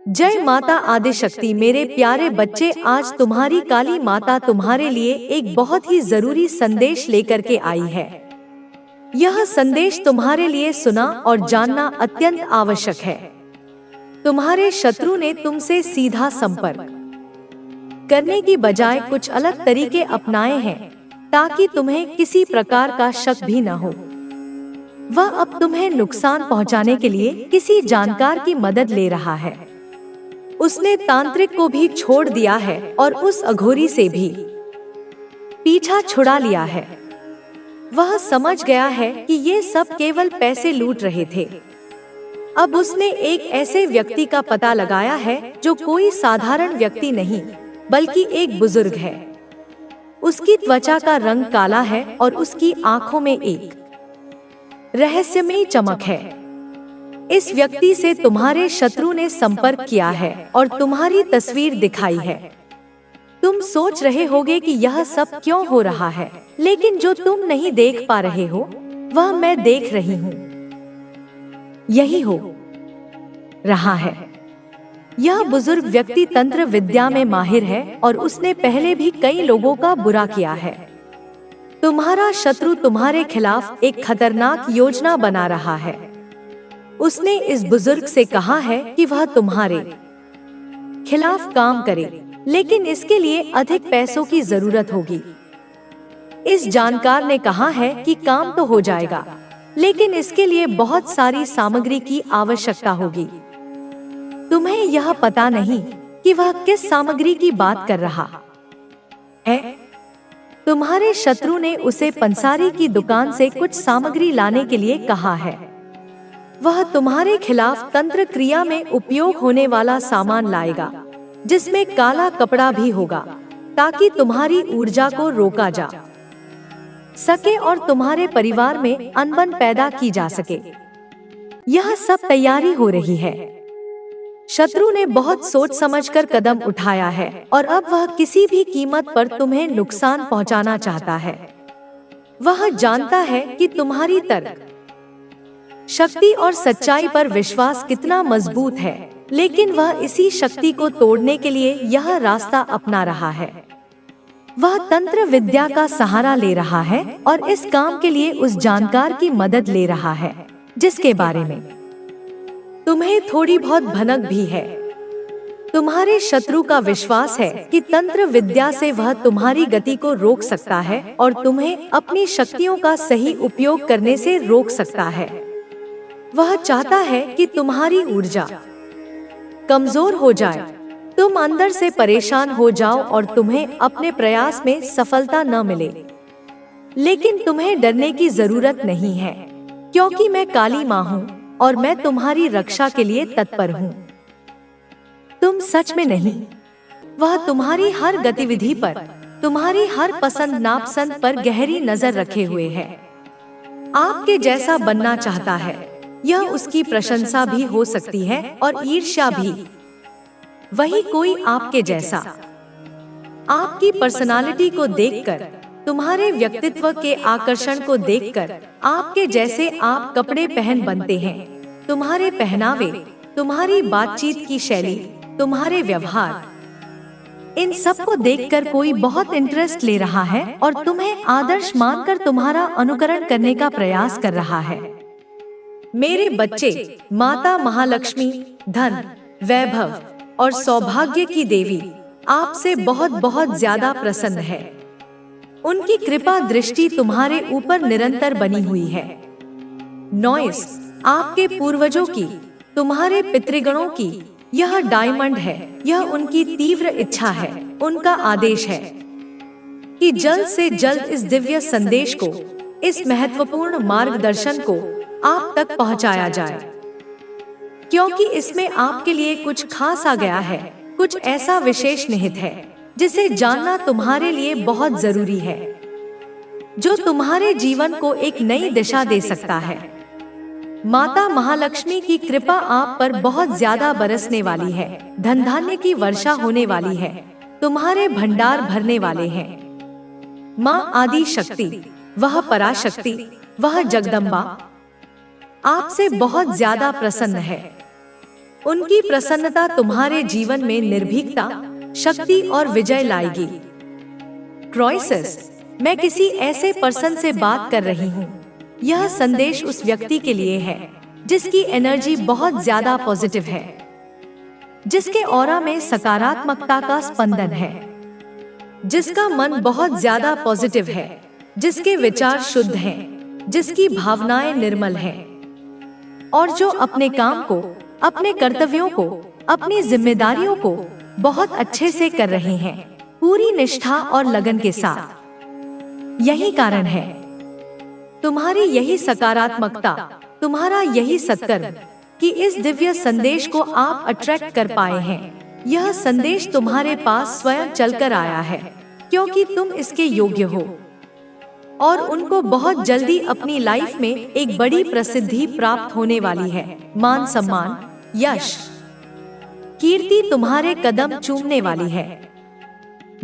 जय माता आदिशक्ति। मेरे प्यारे बच्चे, आज तुम्हारी काली माता तुम्हारे लिए एक बहुत ही जरूरी संदेश लेकर के आई है। यह संदेश तुम्हारे लिए सुना और जानना अत्यंत आवश्यक है। तुम्हारे शत्रु ने तुमसे सीधा संपर्क करने की बजाय कुछ अलग तरीके अपनाए हैं ताकि तुम्हें किसी प्रकार का शक भी न हो। वह अब तुम्हें नुकसान पहुंचाने के लिए किसी जानकार की मदद ले रहा है। उसने तांत्रिक को भी छोड़ दिया है और उस अघोरी से भी पीछा छुड़ा लिया है। वह समझ गया है कि ये सब केवल पैसे लूट रहे थे। अब उसने एक ऐसे व्यक्ति का पता लगाया है जो कोई साधारण व्यक्ति नहीं बल्कि एक बुजुर्ग है। उसकी त्वचा का रंग काला है और उसकी आंखों में एक रहस्यमयी चमक है। इस व्यक्ति से तुम्हारे शत्रु ने संपर्क किया है और तुम्हारी तस्वीर दिखाई है। तुम सोच रहे होगे कि यह सब क्यों हो रहा है, लेकिन जो तुम नहीं देख पा रहे हो वह मैं देख रही हूँ। यही हो रहा है। यह बुजुर्ग व्यक्ति तंत्र विद्या में माहिर है और उसने पहले भी कई लोगों का बुरा किया है। तुम्हारा शत्रु तुम्हारे खिलाफ एक खतरनाक योजना बना रहा है। उसने इस बुजुर्ग से कहा है कि वह तुम्हारे खिलाफ काम करे, लेकिन इसके लिए अधिक पैसों की जरूरत होगी। इस जानकार ने कहा है कि काम तो हो जाएगा, लेकिन इसके लिए बहुत सारी सामग्री की आवश्यकता होगी। तुम्हें यह पता नहीं कि वह किस सामग्री की बात कर रहा है। तुम्हारे शत्रु ने उसे पंसारी की दुकान से कुछ सामग्री लाने के लिए कहा है। वह तुम्हारे खिलाफ तंत्र क्रिया में उपयोग होने वाला सामान लाएगा, जिसमें काला कपड़ा भी होगा, ताकि तुम्हारी ऊर्जा को रोका जा सके और तुम्हारे परिवार में अनबन पैदा की जा सके। यह सब तैयारी हो रही है। शत्रु ने बहुत सोच समझकर कदम उठाया है और अब वह किसी भी कीमत पर तुम्हें नुकसान पहुंचाना चाहता है। वह जानता है कि तुम्हारी तर्क शक्ति और सच्चाई पर विश्वास कितना मजबूत है, लेकिन वह इसी शक्ति को तोड़ने के लिए यह रास्ता अपना रहा है। वह तंत्र विद्या का सहारा ले रहा है और इस काम के लिए उस जानकार की मदद ले रहा है, जिसके बारे में तुम्हें थोड़ी बहुत भनक भी है। तुम्हारे शत्रु का विश्वास है कि तंत्र विद्या से वह तुम्हारी गति को रोक सकता है और तुम्हें अपनी शक्तियों का सही उपयोग करने से रोक सकता है। वह चाहता है कि तुम्हारी ऊर्जा कमजोर हो जाए, तुम अंदर से परेशान हो जाओ और तुम्हें अपने प्रयास में सफलता न मिले। लेकिन तुम्हें डरने की जरूरत नहीं है, क्योंकि मैं काली माँ हूँ और मैं तुम्हारी रक्षा के लिए तत्पर हूँ। तुम सच में नहीं, वह तुम्हारी हर गतिविधि पर, तुम्हारी हर पसंद नापसंद पर गहरी नजर रखे हुए है। आपके जैसा बनना चाहता है। यह उसकी प्रशंसा भी हो सकती है और ईर्ष्या भी। वही कोई आपके जैसा। आपकी पर्सनालिटी को देखकर, तुम्हारे व्यक्तित्व के आकर्षण को देखकर, आपके जैसे आप कपड़े पहन बनते हैं। तुम्हारे पहनावे, तुम्हारी बातचीत की शैली, तुम्हारे व्यवहार, इन सब को देखकर कोई बहुत इंटरेस्ट ले रहा है और तुम्हें आदर्श मानकर तुम्हारा अनुकरण करने का प्रयास कर रहा है। मेरे बच्चे, माता महालक्ष्मी धन, वैभव और सौभाग्य की देवी आपसे बहुत बहुत ज्यादा प्रसन्न है। उनकी कृपा दृष्टि तुम्हारे ऊपर निरंतर बनी हुई है। नॉइस, आपके पूर्वजों की, तुम्हारे पितृगणों की यह डायमंड है। यह उनकी तीव्र इच्छा है, उनका आदेश है कि जल्द से जल्द इस दिव्य संदेश को, इस महत्वपूर्ण मार्गदर्शन को आप तक पहुंचाया जाए, क्योंकि इसमें आपके लिए कुछ खास आ गया है। कुछ ऐसा विशेष निहित है जिसे जानना तुम्हारे लिए बहुत जरूरी है, जो तुम्हारे जीवन को एक नई दिशा दे सकता है। माता महालक्ष्मी की कृपा आप पर बहुत ज्यादा बरसने वाली है। धन धान्य की वर्षा होने वाली है। तुम्हारे भंडार भरने वाले हैं। माँ आदि शक्ति, वह पराशक्ति, वह जगदम्बा आपसे बहुत ज्यादा प्रसन्न है। उनकी प्रसन्नता तुम्हारे जीवन में निर्भीकता, शक्ति और विजय लाएगी। क्रॉइसेस, मैं किसी ऐसे पर्सन से बात कर रही हूँ। यह संदेश उस व्यक्ति के लिए है जिसकी एनर्जी बहुत ज्यादा पॉजिटिव है, जिसके ऑरा में सकारात्मकता का स्पंदन है, जिसका मन बहुत ज्यादा पॉजिटिव है, जिसके विचार शुद्ध हैं, जिसकी भावनाएं निर्मल हैं और जो अपने काम को, अपने कर्तव्यों को, अपनी जिम्मेदारियों को बहुत अच्छे से कर रहे हैं, पूरी निष्ठा और लगन के साथ। यही कारण है तुम्हारी यही सकारात्मकता, तुम्हारा यही सत्कर्म कि इस दिव्य संदेश को आप अट्रैक्ट कर पाए हैं। यह संदेश तुम्हारे पास स्वयं चलकर आया है क्योंकि तुम इसके योग्य हो और उनको बहुत जल्दी अपनी लाइफ में एक बड़ी प्रसिद्धि प्राप्त होने वाली है। मान सम्मान, यश, कीर्ति तुम्हारे कदम चूमने वाली है।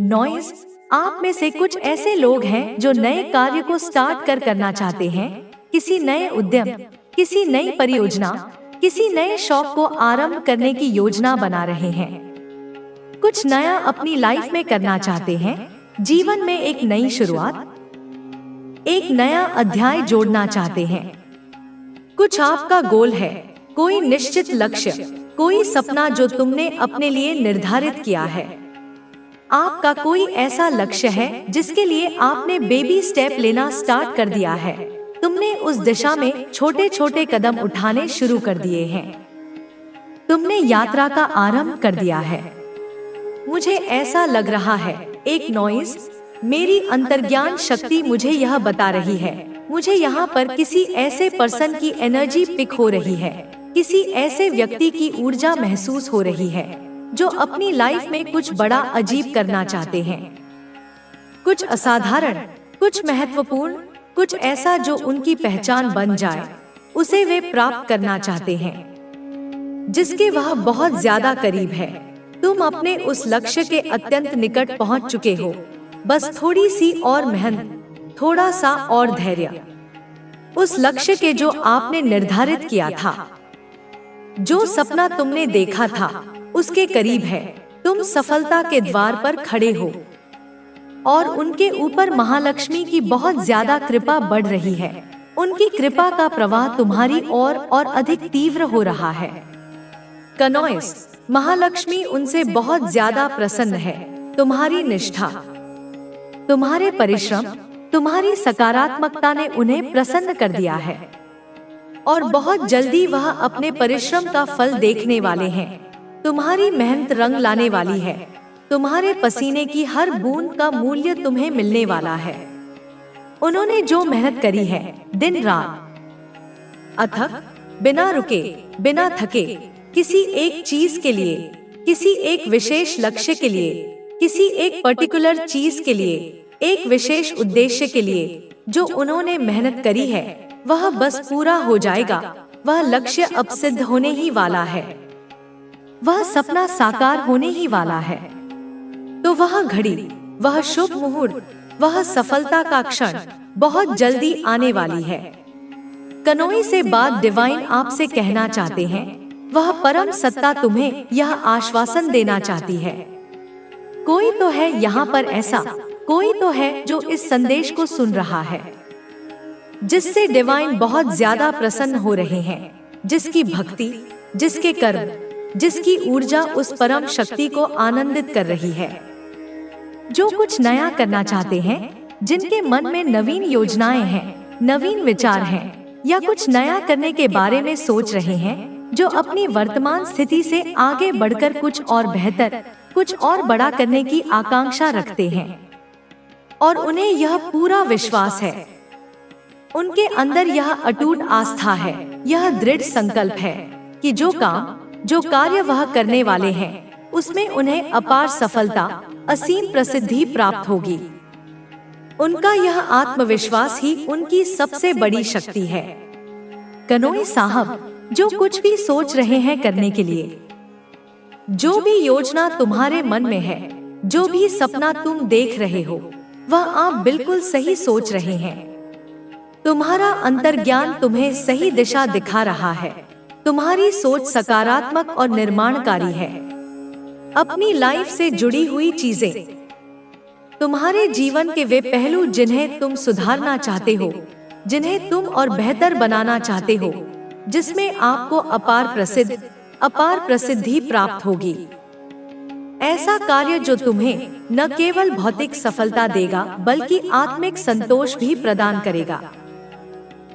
नॉइज, आप में से कुछ ऐसे लोग हैं जो नए कार्य को स्टार्ट करना चाहते हैं, किसी नए उद्यम, किसी नई परियोजना, किसी नए शौक को आरंभ करने की योजना बना रहे हैं। कुछ नया अपनी लाइफ में करना चाहते हैं, जीवन में एक नई शुरुआत, एक नया अध्याय जोड़ना चाहते हैं। कुछ आपका गोल है, कोई निश्चित लक्ष्य, कोई सपना जो तुमने अपने लिए निर्धारित किया है। आपका कोई ऐसा लक्ष्य है जिसके लिए आपने बेबी स्टेप लेना स्टार्ट कर दिया है। तुमने उस दिशा में छोटे छोटे कदम उठाने शुरू कर दिए हैं। तुमने यात्रा का आरंभ कर दिया है। मुझे ऐसा लग रहा है, एक नॉइज, मेरी अंतर्ज्ञान शक्ति मुझे यह बता रही है, मुझे यहाँ पर किसी ऐसे पर्सन की एनर्जी पिक हो रही है, किसी ऐसे व्यक्ति की ऊर्जा महसूस हो रही है जो अपनी लाइफ में कुछ बड़ा अजीब करना चाहते हैं, कुछ असाधारण, कुछ महत्वपूर्ण, कुछ ऐसा जो उनकी पहचान बन जाए, उसे वे प्राप्त करना चाहते हैं, जिसके वह बहुत ज्यादा करीब है। तुम अपने उस लक्ष्य के अत्यंत निकट पहुंच चुके हो। बस थोड़ी सी और मेहनत, थोड़ा सा और धैर्य, उस लक्ष्य के जो आपने निर्धारित किया था, जो सपना तुमने देखा था, उसके करीब है। तुम सफलता के द्वार पर खड़े हो और उनके ऊपर महालक्ष्मी की बहुत ज्यादा कृपा बढ़ रही है। उनकी कृपा का प्रवाह तुम्हारी ओर और अधिक तीव्र हो रहा है। कनॉइस, महालक्ष्मी उनसे बहुत ज्यादा प्रसन्न है। तुम्हारी निष्ठा, तुम्हारे परिश्रम, तुम्हारी सकारात्मकता ने उन्हें प्रसन्न कर दिया है और बहुत जल्दी वह अपने परिश्रम का फल देखने वाले हैं। तुम्हारी मेहनत रंग लाने वाली है। तुम्हारे पसीने की हर बूंद का मूल्य तुम्हें मिलने वाला है। उन्होंने जो मेहनत करी है, दिन रात, अथक, बिना रुके, बिना थके, किसी एक चीज के लिए, किसी एक विशेष लक्ष्य के लिए, किसी एक पर्टिकुलर चीज के लिए, एक विशेष उद्देश्य के लिए, जो उन्होंने मेहनत करी है, वह बस पूरा हो जाएगा। वह लक्ष्य अब सिद्ध होने ही वाला है। वह सपना साकार होने ही वाला है। तो वह घड़ी, वह शुभ मुहूर्त, वह सफलता का क्षण बहुत जल्दी आने वाली है। कनोई से बात डिवाइन आपसे कहना चाहते हैं। वह परम सत्ता तुम्हें यह आश्वासन देना चाहती है। कोई तो है यहाँ पर ऐसा, कोई तो है जो इस संदेश को सुन रहा है, जिससे डिवाइन बहुत ज्यादा प्रसन्न हो रहे हैं, जिसकी भक्ति, जिसके कर्म, जिसकी ऊर्जा उस परम शक्ति को आनंदित कर रही है। जो कुछ नया करना चाहते हैं, जिनके मन में नवीन योजनाएं हैं, नवीन विचार हैं, या कुछ नया करने के बारे में सोच रहे हैं, जो अपनी वर्तमान स्थिति से आगे बढ़कर कुछ और बेहतर, कुछ और बड़ा करने की आकांक्षा रखते हैं और उन्हें यह पूरा विश्वास है, उनके अंदर यह अटूट आस्था है, यह दृढ़ संकल्प है कि जो काम, जो कार्य वह करने वाले हैं, उसमें उन्हें अपार सफलता, असीम प्रसिद्धि प्राप्त होगी। उनका यह आत्मविश्वास ही उनकी सबसे बड़ी शक्ति है। कनोई साहब, जो कुछ भी सोच रहे हैं करने के लिए, जो भी योजना तुम्हारे मन में है, जो भी सपना तुम देख रहे हो, वह आप बिल्कुल सही सोच रहे हैं। तुम्हारा अंतर्ज्ञान तुम्हें सही दिशा दिखा रहा है। तुम्हारी सोच सकारात्मक और निर्माणकारी है। अपनी लाइफ से जुड़ी हुई चीजें, तुम्हारे जीवन के वे पहलू जिन्हें तुम सुधारना चाहते हो, जिन्हें तुम और बेहतर बनाना चाहते हो, जिसमें आपको अपार प्रसिद्धि प्राप्त होगी। ऐसा कार्य जो तुम्हें न केवल भौतिक सफलता देगा बल्कि आत्मिक संतोष भी प्रदान करेगा।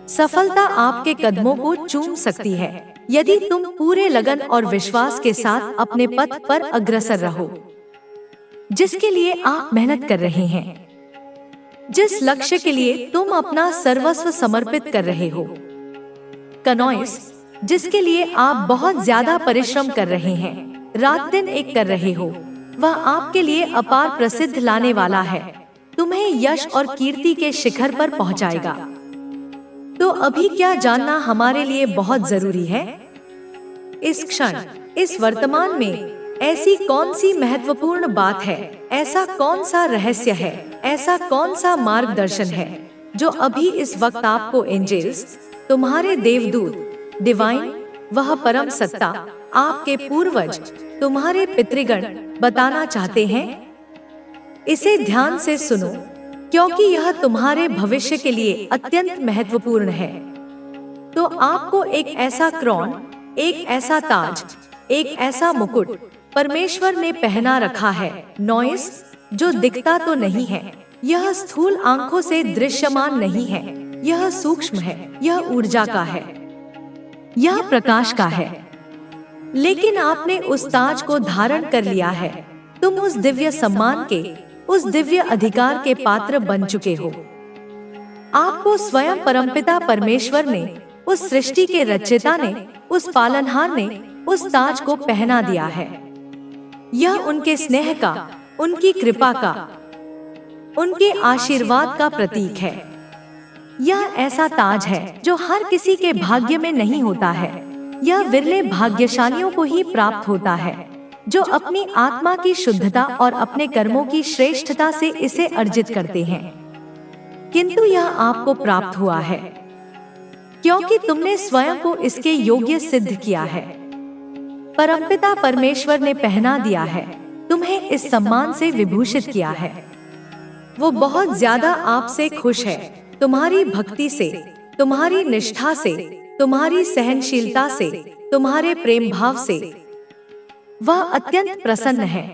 सफलता आपके कदमों को चूम सकती है यदि तुम पूरे लगन और विश्वास के साथ अपने पथ पर अग्रसर रहो, जिसके लिए आप मेहनत कर रहे हैं, जिस लक्ष्य के लिए तुम अपना सर्वस्व समर्पित कर रहे हो। कनॉइस, जिसके लिए आप बहुत ज्यादा परिश्रम कर रहे हैं, रात दिन एक कर रहे हो, वह आपके लिए अपार प्रसिद्ध लाने वाला है, तुम्हें यश और कीर्ति के शिखर पर पहुंचाएगा। तो अभी क्या जानना हमारे लिए बहुत जरूरी है? इस क्षण, इस वर्तमान में ऐसी कौन सी महत्वपूर्ण बात है, ऐसा कौन सा रहस्य है, ऐसा कौन सा मार्गदर्शन है जो अभी इस वक्त आपको एंजेल्स, तुम्हारे देवदूत, डिवाइन, वह परम सत्ता, आपके पूर्वज, तुम्हारे पितृगण बताना चाहते हैं? इसे ध्यान से सुनो, क्योंकि यह तुम्हारे भविष्य के लिए अत्यंत महत्वपूर्ण है। तो आपको एक ऐसा क्राउन, एक ऐसा ताज, एक ऐसा मुकुट परमेश्वर ने पहना रखा है, नॉइस, जो दिखता तो नहीं है, यह स्थूल आंखों से दृश्यमान नहीं है, यह सूक्ष्म है, यह ऊर्जा का है, यह प्रकाश का है। लेकिन आपने उस ताज को धारण कर लिया है, तुम उस दिव्य सम्मान के, उस दिव्य अधिकार के पात्र बन चुके हो। आपको स्वयं परमपिता परमेश्वर ने, उस सृष्टि के रचयिता ने, उस पालनहार ने उस ताज को पहना दिया है। यह उनके स्नेह का, उनकी कृपा का, उनके आशीर्वाद का प्रतीक है। यह ऐसा ताज है जो हर किसी के भाग्य में नहीं होता है। यह विरले भाग्यशालियों को ही प्राप्त होता है, जो अपनी आत्मा की शुद्धता और अपने कर्मों की श्रेष्ठता से इसे अर्जित करते हैं। किंतु यह आपको प्राप्त हुआ है क्योंकि तुमने स्वयं को इसके योग्य सिद्ध किया है। परमपिता परमेश्वर ने पहना दिया है, तुम्हें इस सम्मान से विभूषित किया है। वो बहुत ज्यादा आपसे खुश है, तुम्हारी भक्ति से, तुम्हारी निष्ठा से, तुम्हारी सहनशीलता से, तुम्हारे प्रेम भाव से। वह अत्यंत प्रसन्न है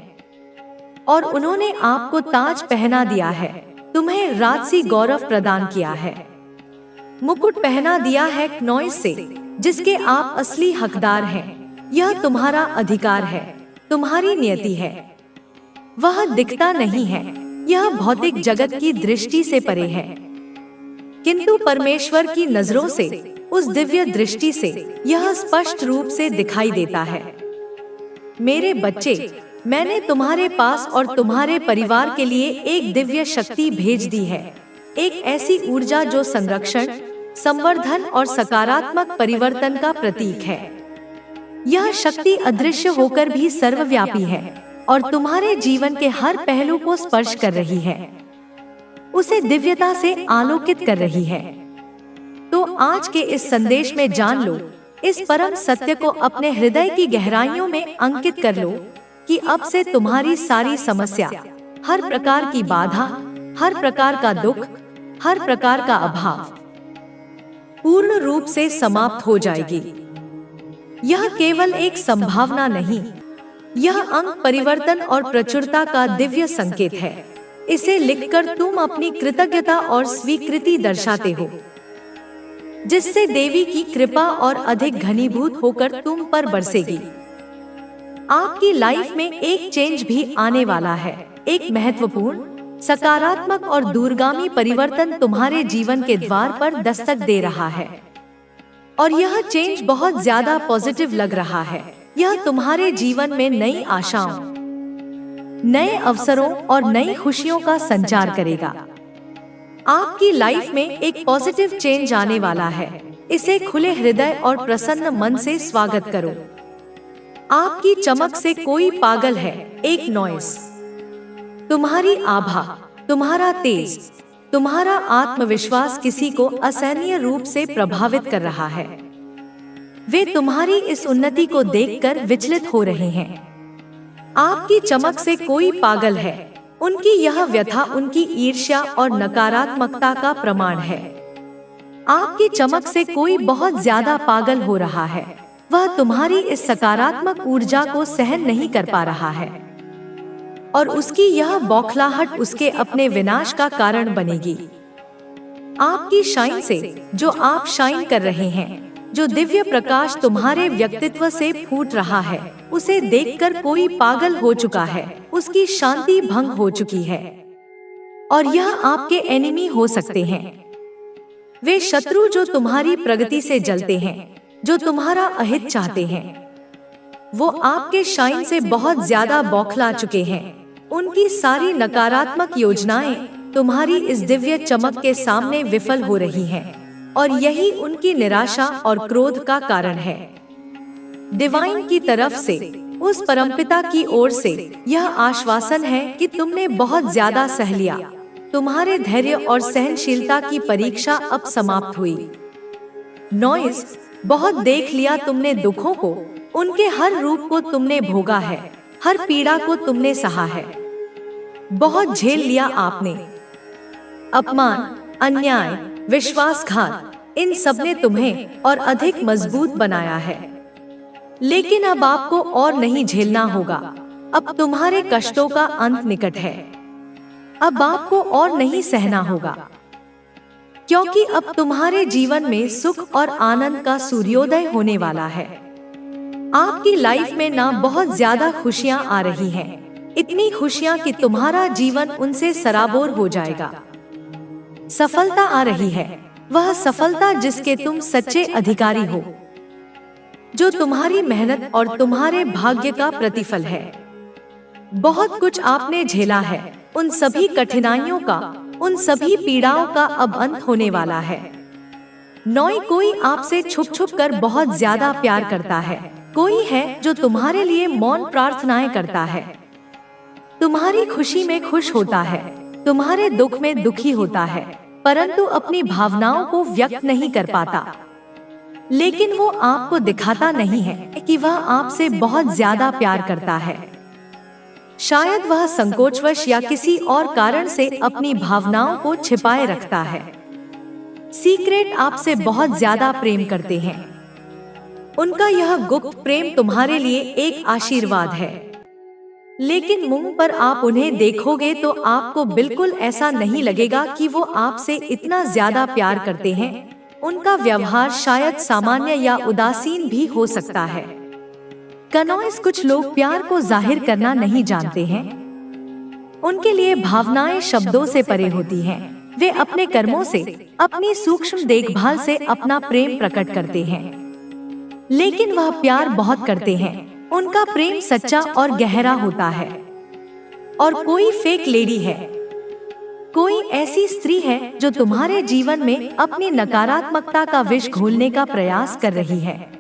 और उन्होंने आपको ताज पहना दिया है, तुम्हें राजसी गौरव प्रदान किया है, मुकुट पहना दिया है नॉइस से, जिसके आप असली हकदार हैं। यह तुम्हारा अधिकार है, तुम्हारी नियति है। वह दिखता नहीं है, यह भौतिक जगत की दृष्टि से परे है, किंतु परमेश्वर की नजरों से, उस दिव्य दृष्टि से यह स्पष्ट रूप से दिखाई देता है। मेरे बच्चे, मैंने तुम्हारे पास और तुम्हारे परिवार के लिए एक दिव्य शक्ति भेज दी है, एक ऐसी ऊर्जा जो संरक्षण, संवर्धन और सकारात्मक परिवर्तन का प्रतीक है। यह शक्ति अदृश्य होकर भी सर्वव्यापी है और तुम्हारे जीवन के हर पहलू को स्पर्श कर रही है, उसे दिव्यता से आलोकित कर रही है। तो आज के इस संदेश में जान लो, इस परम सत्य को अपने हृदय की गहराइयों में अंकित कर लो कि अब से तुम्हारी सारी समस्या, हर प्रकार की बाधा, हर प्रकार का दुख, हर प्रकार का अभाव पूर्ण रूप से समाप्त हो जाएगी। यह केवल एक संभावना नहीं, यह अंग परिवर्तन और प्रचुरता का दिव्य संकेत है। इसे लिखकर तुम अपनी कृतज्ञता और स्वीकृति दर्शाते हो, जिससे देवी की कृपा और अधिक घनीभूत होकर तुम पर बरसेगी। आपकी लाइफ में एक चेंज भी आने वाला है, एक महत्वपूर्ण, सकारात्मक और दूरगामी परिवर्तन तुम्हारे जीवन के द्वार पर दस्तक दे रहा है। और यह चेंज बहुत ज्यादा पॉजिटिव लग रहा है। यह तुम्हारे जीवन में नई आशाओं, नए अवसरों और नई खुशियों का संचार करेगा। आपकी लाइफ में एक पॉजिटिव चेंज आने वाला है। इसे खुले हृदय और प्रसन्न मन से स्वागत करो। आपकी चमक से कोई पागल है, एक नॉइस। तुम्हारी आभा, तुम्हारा तेज, तुम्हारा आत्मविश्वास किसी को असहनीय रूप से प्रभावित कर रहा है। वे तुम्हारी इस उन्नति को देखकर विचलित हो रहे हैं। आपकी चमक से कोई पागल है। उनकी यह व्यथा उनकी ईर्ष्या और नकारात्मकता का प्रमाण है। आपकी चमक से कोई बहुत ज्यादा पागल हो रहा है। वह तुम्हारी इस सकारात्मक ऊर्जा को सहन नहीं कर पा रहा है और उसकी यह बौखलाहट उसके अपने विनाश का कारण बनेगी। आपकी शाइन से, जो आप शाइन कर रहे हैं, जो दिव्य प्रकाश तुम्हारे व्यक्तित्व से फूट रहा है, उसे देखकर कोई पागल हो चुका है। उसकी शांति भंग हो चुकी है और यह आपके एनिमी हो सकते हैं। वे शत्रु जो तुम्हारी प्रगति से जलते हैं, जो तुम्हारा अहित चाहते हैं, वो आपके शाइन से बहुत ज्यादा बौखला चुके हैं। उनकी सारी नकारात्मक योजनाएं तुम्हारी इस दिव्य चमक के सामने विफल हो रही हैं और यही उनकी निराशा और क्रोध का कारण है। डिवाइन की तरफ से, उस परमपिता की ओर से यह आश्वासन है कि तुमने बहुत ज्यादा सह लिया। तुम्हारे धैर्य और सहनशीलता की परीक्षा अब समाप्त हुई। नॉइस, बहुत देख लिया तुमने दुखों को, उनके हर रूप को तुमने भोगा है, हर पीड़ा को तुमने सहा है। बहुत झेल लिया आपने। अपमान, अन्याय, विश्वासघात, इन सब ने तुम्हें और अधिक मजबूत बनाया है। लेकिन अब आपको और नहीं झेलना होगा। अब तुम्हारे कष्टों का अंत निकट है। अब आपको और नहीं सहना होगा, क्योंकि अब तुम्हारे जीवन में सुख और आनंद का सूर्योदय होने वाला है। आपकी लाइफ में ना बहुत ज्यादा खुशियां आ रही हैं, इतनी खुशियां कि तुम्हारा जीवन उनसे सराबोर हो जाएगा। सफलता आ रही है, वह सफलता जिसके तुम सच्चे अधिकारी हो, जो तुम्हारी मेहनत और तुम्हारे भाग्य का प्रतिफल है। बहुत कुछ आपने झेला है, उन सभी कठिनाइयों का, उन सभी पीड़ाओं का अब अंत होने वाला है। नॉय, कोई आपसे छुप छुप कर बहुत ज्यादा प्यार करता है। कोई है जो तुम्हारे लिए मौन प्रार्थनाएं करता है, तुम्हारी खुशी में खुश होता है, तुम्हारे दुख में दुखी होता है, परंतु अपनी भावनाओं को व्यक्त नहीं कर पाता। लेकिन वो आपको दिखाता नहीं है कि वह आपसे बहुत ज्यादा प्यार करता है। शायद वह संकोचवश या किसी और कारण से अपनी भावनाओं को छिपाए रखता है। सीक्रेट आपसे बहुत ज्यादा प्रेम करते हैं। उनका यह गुप्त प्रेम तुम्हारे लिए एक आशीर्वाद है। लेकिन मुंह पर आप उन्हें देखोगे तो आपको बिल्कुल ऐसा नहीं लगेगा कि वो आपसे इतना ज्यादा प्यार करते हैं। उनका व्यवहार शायद सामान्य या उदासीन भी हो सकता है। कनॉइस, कुछ लोग प्यार को जाहिर करना नहीं जानते हैं। उनके लिए भावनाएं शब्दों से परे होती हैं। वे अपने कर्मों से, अपनी सूक्ष्म देखभाल से अपना प्रेम प्रकट करते हैं। लेकिन वह प्यार बहुत करते हैं। उनका प्रेम सच्चा और गहरा होता है। और कोई फेक लेडी है, कोई ऐसी स्त्री है जो तुम्हारे जीवन में अपनी नकारात्मकता का विष घोलने का प्रयास कर रही है,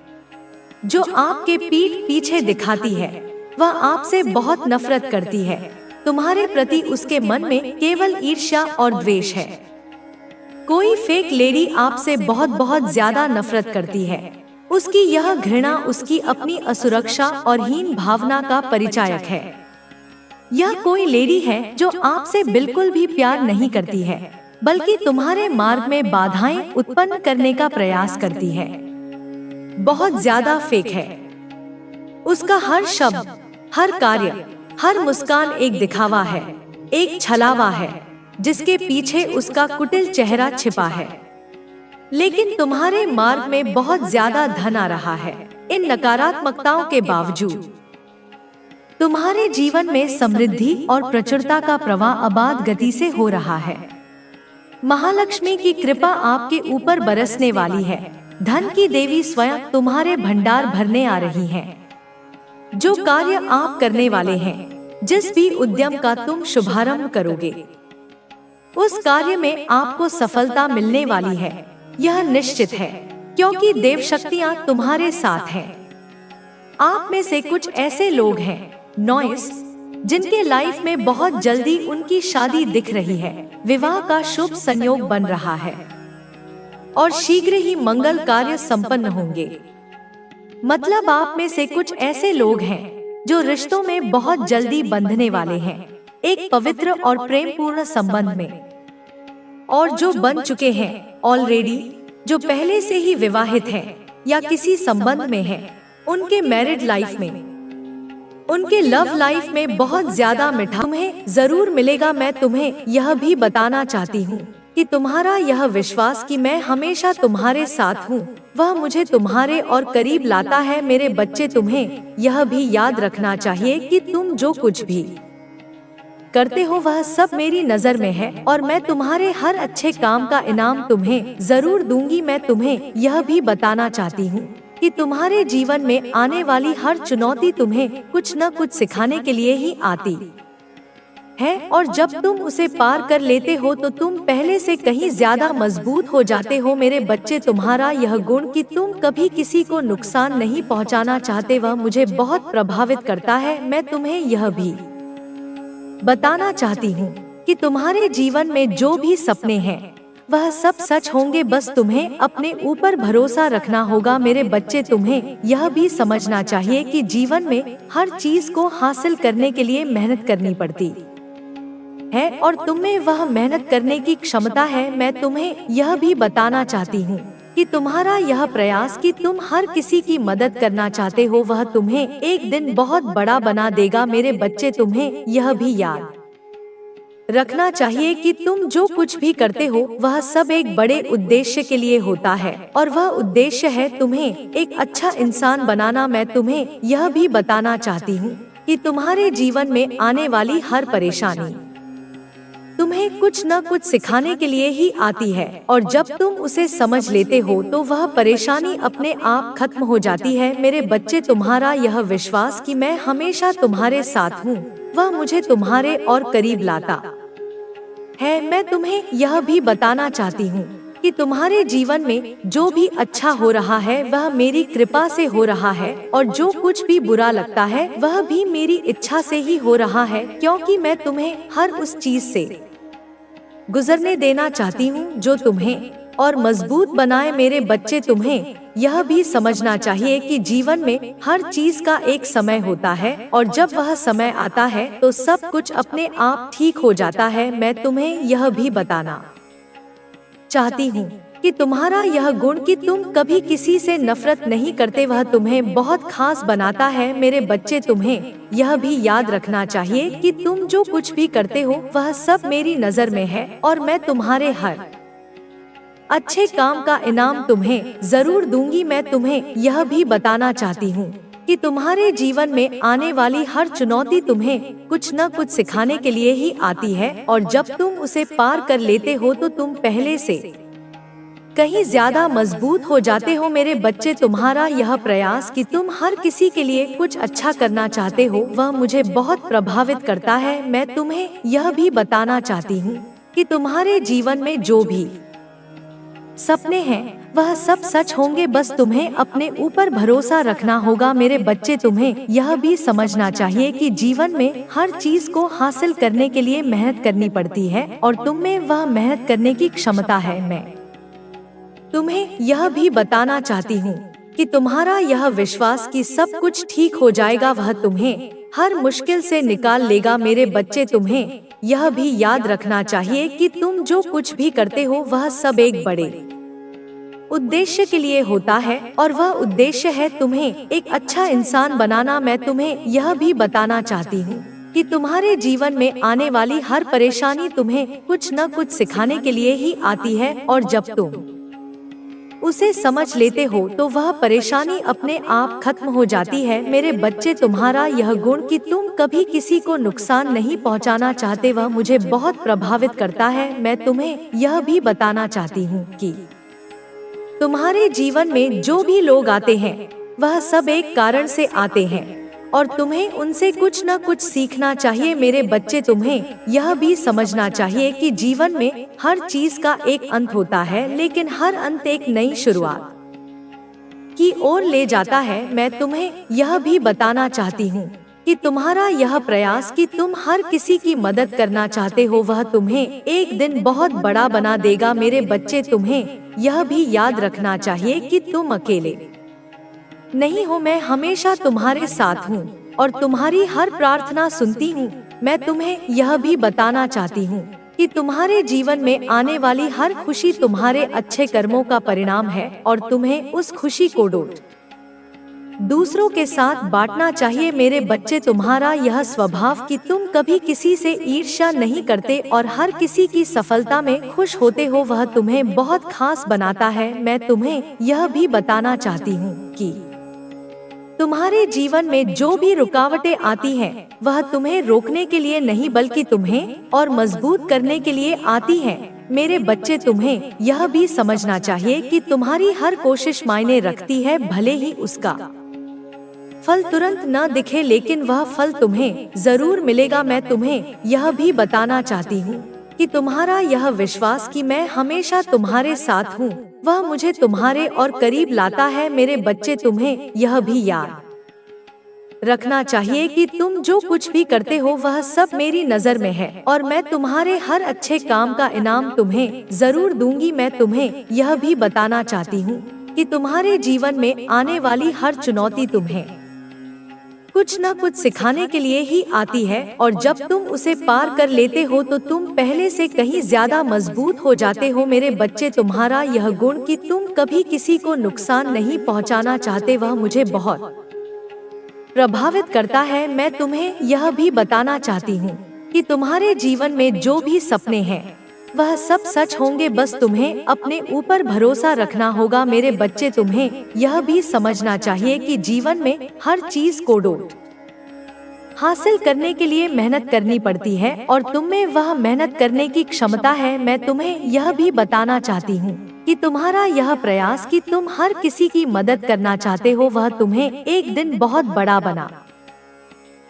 जो आपके पीठ पीछे दिखाती है। वह आपसे बहुत नफरत करती है। तुम्हारे प्रति उसके मन में केवल ईर्ष्या और द्वेष है। कोई फेक लेडी आपसे बहुत बहुत ज्यादा नफरत करती है। उसकी यह घृणा उसकी अपनी असुरक्षा और हीन भावना का परिचायक है। यह कोई लेडी है जो आपसे बिल्कुल भी प्यार नहीं करती है, बल्कि तुम्हारे मार्ग में बाधाएं उत्पन्न करने का प्रयास करती है। बहुत ज्यादा फेक है। उसका हर शब्द, हर कार्य, हर मुस्कान एक दिखावा है, एक छलावा है, जिसके पीछे उसका कुटिल चेहरा छिपा है। लेकिन तुम्हारे मार्ग में बहुत ज्यादा धन आ रहा है। इन नकारात्मकताओं के बावजूद तुम्हारे जीवन में समृद्धि और प्रचुरता का प्रवाह अबाध गति से हो रहा है। महालक्ष्मी की कृपा आपके ऊपर बरसने वाली है। धन की देवी स्वयं तुम्हारे भंडार भरने आ रही हैं। जो कार्य आप करने वाले हैं, जिस भी उद्यम का तुम शुभारंभ करोगे, उस कार्य में आपको सफलता मिलने वाली है। यह निश्चित है, क्योंकि देव शक्तियां तुम्हारे साथ हैं। आप में से कुछ ऐसे लोग हैं नॉइस, जिनके लाइफ में बहुत जल्दी उनकी शादी दिख रही है। विवाह का शुभ संयोग बन रहा है और शीघ्र ही मंगल कार्य संपन्न होंगे। मतलब आप में से कुछ ऐसे लोग हैं जो रिश्तों में बहुत जल्दी बंधने वाले हैं, एक पवित्र और प्रेमपूर्ण संबंध में, और जो बन चुके हैं ऑलरेडी, जो पहले से ही विवाहित हैं या किसी संबंध में हैं, उनके मैरिड लाइफ में, उनके लव लाइफ में बहुत ज्यादा मिठास तुम्हें जरूर मिलेगा। मैं तुम्हें यह भी बताना चाहती हूँ कि तुम्हारा यह विश्वास कि मैं हमेशा तुम्हारे साथ हूँ, वह मुझे तुम्हारे और करीब लाता है। मेरे बच्चे, तुम्हें यह भी याद रखना चाहिए कि तुम जो कुछ भी करते हो वह सब मेरी नजर में है, और मैं तुम्हारे हर अच्छे काम का इनाम तुम्हें जरूर दूंगी। मैं तुम्हें यह भी बताना चाहती हूँ कि तुम्हारे जीवन में आने वाली हर चुनौती तुम्हें कुछ न कुछ सिखाने के लिए ही आती है, और जब तुम उसे पार कर लेते हो तो तुम पहले से कहीं ज्यादा मजबूत हो जाते हो। मेरे बच्चे, तुम्हारा यह गुण कि तुम कभी किसी को नुकसान नहीं पहुंचाना चाहते, वह मुझे बहुत प्रभावित करता है। मैं तुम्हें यह भी बताना चाहती हूँ कि तुम्हारे जीवन में जो भी सपने हैं वह सब सच होंगे, बस तुम्हें अपने ऊपर भरोसा रखना होगा। मेरे बच्चे, तुम्हें यह भी समझना चाहिए कि जीवन में हर चीज को हासिल करने के लिए मेहनत करनी पड़ती है, और तुम्हें वह मेहनत करने की क्षमता है। मैं तुम्हें यह भी बताना चाहती हूँ कि तुम्हारा यह प्रयास कि तुम हर किसी की मदद करना चाहते हो, वह तुम्हें एक दिन बहुत बड़ा बना देगा। मेरे बच्चे, तुम्हें यह भी याद रखना चाहिए कि तुम जो कुछ भी करते हो वह सब एक बड़े उद्देश्य के लिए होता है, और वह उद्देश्य है तुम्हें एक अच्छा इंसान बनाना। मैं तुम्हें यह भी बताना चाहती हूँ कि तुम्हारे जीवन में आने वाली हर परेशानी तुम्हें कुछ न कुछ सिखाने के लिए ही आती है, और जब तुम उसे समझ लेते हो तो वह परेशानी अपने आप खत्म हो जाती है। मेरे बच्चे, तुम्हारा यह विश्वास कि मैं हमेशा तुम्हारे साथ हूँ, वह मुझे तुम्हारे और करीब लाता है। मैं तुम्हें यह भी बताना चाहती हूँ कि तुम्हारे जीवन में जो भी अच्छा हो रहा है वह मेरी कृपा से हो रहा है, और जो कुछ भी बुरा लगता है वह भी मेरी इच्छा से ही हो रहा है, क्योंकि मैं तुम्हें हर उस चीज से गुजरने देना चाहती हूँ जो तुम्हें और मजबूत बनाए। मेरे बच्चे, तुम्हें यह भी समझना चाहिए कि जीवन में हर चीज का एक समय होता है, और जब वह समय आता है तो सब कुछ अपने आप ठीक हो जाता है। मैं तुम्हें यह भी बताना चाहती हूँ कि तुम्हारा यह गुण कि तुम कभी किसी से नफरत नहीं करते वह तुम्हें बहुत खास बनाता है। मेरे बच्चे, तुम्हें यह भी याद रखना चाहिए कि तुम जो कुछ भी करते हो वह सब मेरी नजर में है, और मैं तुम्हारे हर अच्छे काम का इनाम तुम्हें जरूर दूंगी। मैं तुम्हें यह भी बताना चाहती हूँ कि तुम्हारे जीवन में आने वाली हर चुनौती तुम्हें कुछ न कुछ सिखाने के लिए ही आती है, और जब तुम उसे पार कर लेते हो तो तुम पहले से कहीं ज्यादा मजबूत हो जाते हो। मेरे बच्चे, तुम्हारा यह प्रयास कि तुम हर किसी के लिए कुछ अच्छा करना चाहते हो वह मुझे बहुत प्रभावित करता है। मैं तुम्हें यह भी बताना चाहती हूँ कि तुम्हारे जीवन में जो भी सपने हैं वह सब सच होंगे, बस तुम्हें अपने ऊपर भरोसा रखना होगा। मेरे बच्चे, तुम्हें यह भी समझना चाहिए कि जीवन में हर चीज को हासिल करने के लिए मेहनत करनी पड़ती है, और तुम में वह मेहनत करने की क्षमता है। मैं तुम्हें यह भी बताना चाहती हूँ कि तुम्हारा यह विश्वास कि सब कुछ ठीक हो जाएगा वह तुम्हें हर मुश्किल से निकाल लेगा। मेरे बच्चे, तुम्हें यह भी याद रखना चाहिए कि तुम जो कुछ भी करते हो वह सब एक बड़े उद्देश्य के लिए होता है, और वह उद्देश्य है तुम्हें एक अच्छा इंसान बनाना। मैं तुम्हें यह भी बताना चाहती हूँ कि तुम्हारे जीवन में आने वाली हर परेशानी तुम्हें कुछ न कुछ सिखाने के लिए ही आती है, और जब तुम उसे समझ लेते हो तो वह परेशानी अपने आप खत्म हो जाती है। मेरे बच्चे, तुम्हारा यह गुण कि तुम कभी किसी को नुकसान नहीं पहुंचाना चाहते वह मुझे बहुत प्रभावित करता है। मैं तुम्हें यह भी बताना चाहती हूँ कि तुम्हारे जीवन में जो भी लोग आते हैं वह सब एक कारण से आते हैं, और तुम्हें उनसे कुछ न कुछ सीखना चाहिए। मेरे बच्चे, तुम्हें यह भी समझना चाहिए कि जीवन में हर चीज का एक अंत होता है, लेकिन हर अंत एक नई शुरुआत की ओर ले जाता है। मैं तुम्हें यह भी बताना चाहती हूँ कि तुम्हारा यह प्रयास कि तुम हर किसी की मदद करना चाहते हो वह तुम्हें एक दिन बहुत बड़ा बना देगा। मेरे बच्चे, तुम्हें यह भी याद रखना चाहिए कि तुम अकेले नहीं हो, मैं हमेशा तुम्हारे साथ हूँ और तुम्हारी हर प्रार्थना सुनती हूँ। मैं तुम्हें यह भी बताना चाहती हूँ कि तुम्हारे जीवन में आने वाली हर खुशी तुम्हारे अच्छे कर्मों का परिणाम है और तुम्हें उस खुशी को दूसरों के साथ बांटना चाहिए। मेरे बच्चे, तुम्हारा यह स्वभाव कि तुम कभी किसी से ईर्ष्या नहीं करते और हर किसी की सफलता में खुश होते हो, वह तुम्हें बहुत खास बनाता है। मैं तुम्हें यह भी बताना चाहती हूँ कि तुम्हारे जीवन में जो भी रुकावटें आती हैं, वह तुम्हें रोकने के लिए नहीं बल्कि तुम्हें और मजबूत करने के लिए आती हैं। मेरे बच्चे, तुम्हें यह भी समझना चाहिए कि तुम्हारी हर कोशिश मायने रखती है। भले ही उसका फल तुरंत न दिखे, लेकिन वह फल तुम्हें जरूर मिलेगा। मैं तुम्हें यह भी बताना चाहती हूँ कि तुम्हारा यह विश्वास कि मैं हमेशा तुम्हारे साथ हूँ, वह मुझे तुम्हारे और करीब लाता है। मेरे बच्चे, तुम्हें यह भी याद रखना चाहिए कि तुम जो कुछ भी करते हो वह सब मेरी नजर में है और मैं तुम्हारे हर अच्छे काम का इनाम तुम्हें जरूर दूंगी। मैं तुम्हें यह भी बताना चाहती हूँ कि तुम्हारे जीवन में आने वाली हर चुनौती तुम्हें कुछ न कुछ सिखाने के लिए ही आती है और जब तुम उसे पार कर लेते हो तो तुम पहले से कहीं ज्यादा मजबूत हो जाते हो। मेरे बच्चे, तुम्हारा यह गुण कि तुम कभी किसी को नुकसान नहीं पहुंचाना चाहते, वह मुझे बहुत प्रभावित करता है। मैं तुम्हें यह भी बताना चाहती हूँ कि तुम्हारे जीवन में जो भी सपने हैं वह सब सच होंगे, बस तुम्हें अपने ऊपर भरोसा रखना होगा। मेरे बच्चे, तुम्हें यह भी समझना चाहिए कि जीवन में हर चीज को हासिल करने के लिए मेहनत करनी पड़ती है और तुम में वह मेहनत करने की क्षमता है। मैं तुम्हें यह भी बताना चाहती हूँ कि तुम्हारा यह प्रयास कि तुम हर किसी की मदद करना चाहते हो, वह तुम्हें एक दिन बहुत बड़ा बना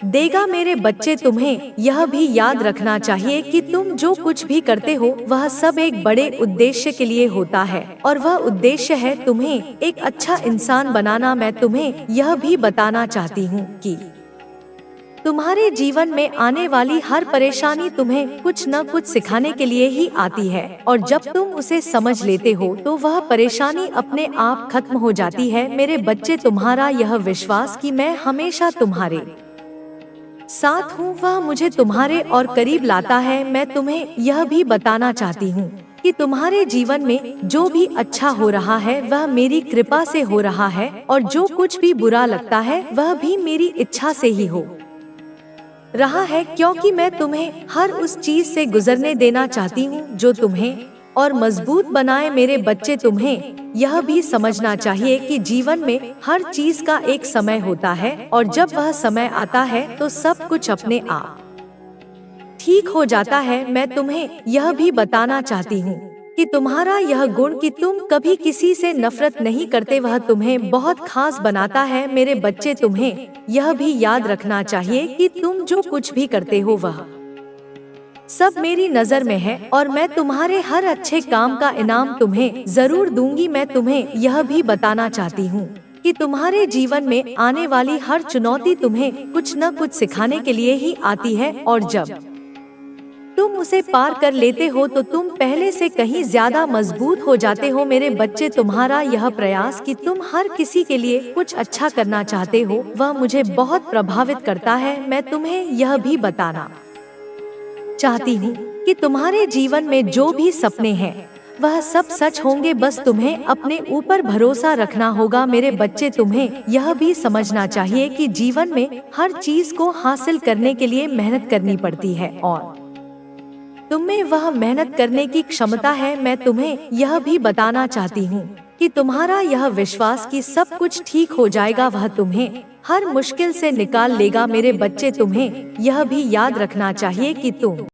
देगा। मेरे बच्चे, तुम्हें यह भी याद रखना चाहिए कि तुम जो कुछ भी करते हो वह सब एक बड़े उद्देश्य के लिए होता है और वह उद्देश्य है तुम्हें एक अच्छा इंसान बनाना। मैं तुम्हें यह भी बताना चाहती हूँ कि तुम्हारे जीवन में आने वाली हर परेशानी तुम्हें कुछ न कुछ सिखाने के लिए ही आती है और जब तुम उसे समझ लेते हो तो वह परेशानी अपने आप खत्म हो जाती है। मेरे बच्चे, तुम्हारा यह विश्वास कि मैं हमेशा तुम्हारे साथ हूँ, वह मुझे तुम्हारे और करीब लाता है। मैं तुम्हें यह भी बताना चाहती हूँ कि तुम्हारे जीवन में जो भी अच्छा हो रहा है वह मेरी कृपा से हो रहा है और जो कुछ भी बुरा लगता है वह भी मेरी इच्छा से ही हो रहा है, क्योंकि मैं तुम्हें हर उस चीज से गुजरने देना चाहती हूँ जो तुम्हें और मजबूत बनाए। मेरे बच्चे, तुम्हें यह भी समझना चाहिए कि जीवन में हर चीज का एक समय होता है और जब वह समय आता है तो सब कुछ अपने आप ठीक हो जाता है। मैं तुम्हें यह भी बताना चाहती हूँ कि तुम्हारा यह गुण कि तुम कभी किसी से नफरत नहीं करते, वह तुम्हें बहुत खास बनाता है। मेरे बच्चे, तुम्हें यह भी याद रखना चाहिए कि तुम जो कुछ भी करते हो वह सब मेरी नजर में है और मैं तुम्हारे हर अच्छे काम का इनाम तुम्हें जरूर दूंगी। मैं तुम्हें यह भी बताना चाहती हूँ कि तुम्हारे जीवन में आने वाली हर चुनौती तुम्हें कुछ न कुछ सिखाने के लिए ही आती है और जब तुम उसे पार कर लेते हो तो तुम पहले से कहीं ज्यादा मजबूत हो जाते हो। मेरे बच्चे, तुम्हारा यह प्रयास कि तुम हर किसी के लिए कुछ अच्छा करना चाहते हो वह मुझे बहुत प्रभावित करता है। मैं तुम्हें यह भी बताना चाहती हूँ कि तुम्हारे जीवन में जो भी सपने हैं वह सब सच होंगे, बस तुम्हें अपने ऊपर भरोसा रखना होगा। मेरे बच्चे, तुम्हें यह भी समझना चाहिए कि जीवन में हर चीज को हासिल करने के लिए मेहनत करनी पड़ती है और तुम्हें वह मेहनत करने की क्षमता है। मैं तुम्हें यह भी बताना चाहती हूँ कि तुम्हारा यह विश्वास कि सब कुछ ठीक हो जाएगा वह तुम्हें हर मुश्किल से निकाल लेगा। मेरे बच्चे, तुम्हें यह भी याद रखना चाहिए कि तुम